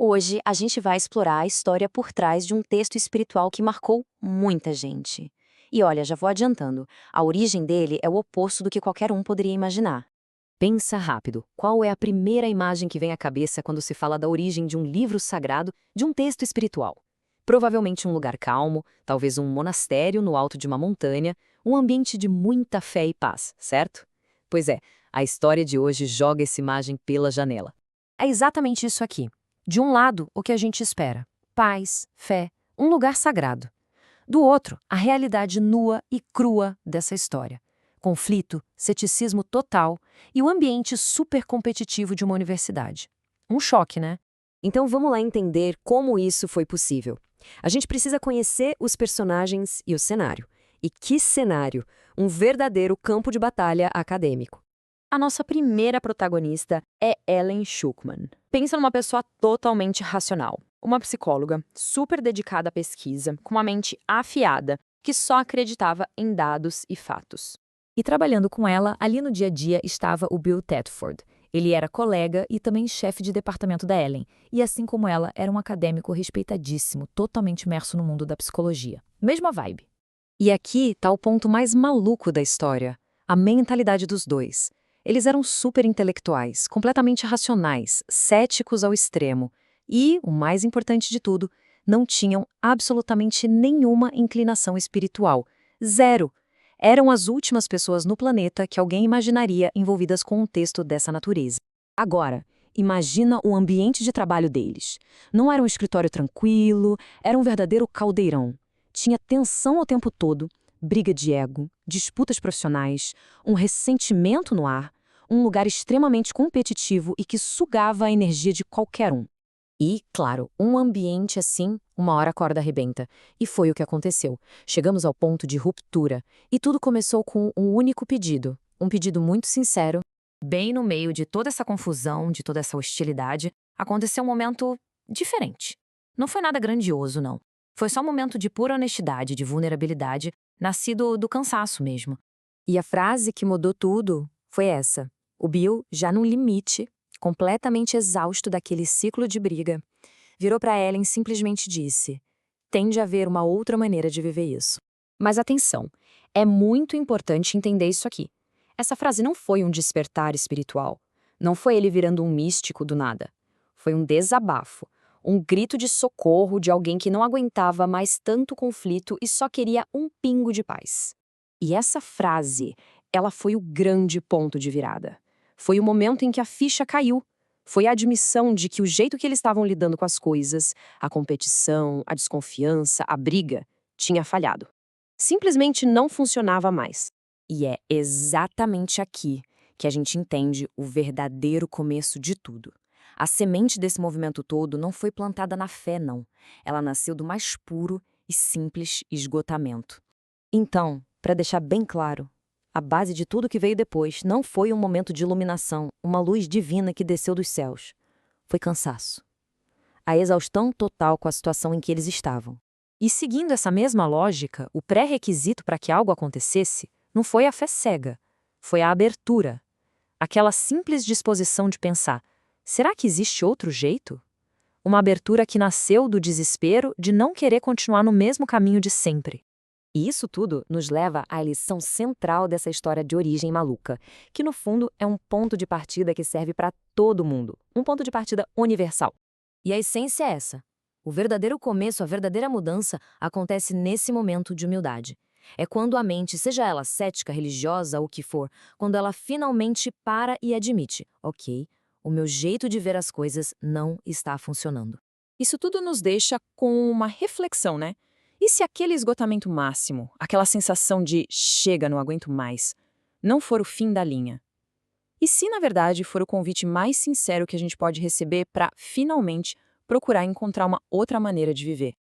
Hoje a gente vai explorar a história por trás de um texto espiritual que marcou muita gente. E olha, já vou adiantando, a origem dele é o oposto do que qualquer um poderia imaginar. Pensa rápido, qual é a primeira imagem que vem à cabeça quando se fala da origem de um livro sagrado, de um texto espiritual? Provavelmente um lugar calmo, talvez um monastério no alto de uma montanha, um ambiente de muita fé e paz, certo? Pois é, a história de hoje joga essa imagem pela janela. É exatamente isso aqui. De um lado, o que a gente espera: paz, fé, um lugar sagrado. Do outro, a realidade nua e crua dessa história. Conflito, ceticismo total e o ambiente super competitivo de uma universidade. Um choque, né? Então vamos lá entender como isso foi possível. A gente precisa conhecer os personagens e o cenário. E que cenário! Um verdadeiro campo de batalha acadêmico. A nossa primeira protagonista é Ellen Schuckman. Pensa numa pessoa totalmente racional. Uma psicóloga super dedicada à pesquisa, com uma mente afiada, que só acreditava em dados e fatos. E trabalhando com ela, ali no dia a dia estava o Bill Thetford. Ele era colega e também chefe de departamento da Ellen, e assim como ela, era um acadêmico respeitadíssimo, totalmente imerso no mundo da psicologia. Mesma vibe. E aqui está o ponto mais maluco da história: a mentalidade dos dois. Eles eram super intelectuais, completamente racionais, céticos ao extremo e, o mais importante de tudo, não tinham absolutamente nenhuma inclinação espiritual. Zero! Eram as últimas pessoas no planeta que alguém imaginaria envolvidas com um texto dessa natureza. Agora, imagina o ambiente de trabalho deles. Não era um escritório tranquilo, era um verdadeiro caldeirão. Tinha tensão o tempo todo, briga de ego, disputas profissionais, um ressentimento no ar, um lugar extremamente competitivo e que sugava a energia de qualquer um. E, claro, um ambiente assim, uma hora a corda arrebenta. E foi o que aconteceu. Chegamos ao ponto de ruptura. E tudo começou com um único pedido. Um pedido muito sincero. Bem no meio de toda essa confusão, de toda essa hostilidade, aconteceu um momento diferente. Não foi nada grandioso, não. Foi só um momento de pura honestidade, de vulnerabilidade, nascido do cansaço mesmo. E a frase que mudou tudo foi essa. O Bill, já no limite, completamente exausto daquele ciclo de briga, virou para Ellen e simplesmente disse: tem de haver uma outra maneira de viver isso. Mas atenção, é muito importante entender isso aqui. Essa frase não foi um despertar espiritual. Não foi ele virando um místico do nada. Foi um desabafo, um grito de socorro de alguém que não aguentava mais tanto conflito e só queria um pingo de paz. E essa frase, ela foi o grande ponto de virada. Foi o momento em que a ficha caiu. Foi a admissão de que o jeito que eles estavam lidando com as coisas, a competição, a desconfiança, a briga, tinha falhado. Simplesmente não funcionava mais. E é exatamente aqui que a gente entende o verdadeiro começo de tudo. A semente desse movimento todo não foi plantada na fé, não. Ela nasceu do mais puro e simples esgotamento. Então, para deixar bem claro, a base de tudo que veio depois não foi um momento de iluminação, uma luz divina que desceu dos céus. Foi cansaço. A exaustão total com a situação em que eles estavam. E seguindo essa mesma lógica, o pré-requisito para que algo acontecesse não foi a fé cega, foi a abertura. Aquela simples disposição de pensar: será que existe outro jeito? Uma abertura que nasceu do desespero de não querer continuar no mesmo caminho de sempre. E isso tudo nos leva à lição central dessa história de origem maluca, que no fundo é um ponto de partida que serve para todo mundo, um ponto de partida universal. E a essência é essa. O verdadeiro começo, a verdadeira mudança acontece nesse momento de humildade. É quando a mente, seja ela cética, religiosa ou o que for, quando ela finalmente para e admite: ok, o meu jeito de ver as coisas não está funcionando. Isso tudo nos deixa com uma reflexão, né? E se aquele esgotamento máximo, aquela sensação de chega, não aguento mais, não for o fim da linha? E se, na verdade, for o convite mais sincero que a gente pode receber para, finalmente, procurar encontrar uma outra maneira de viver?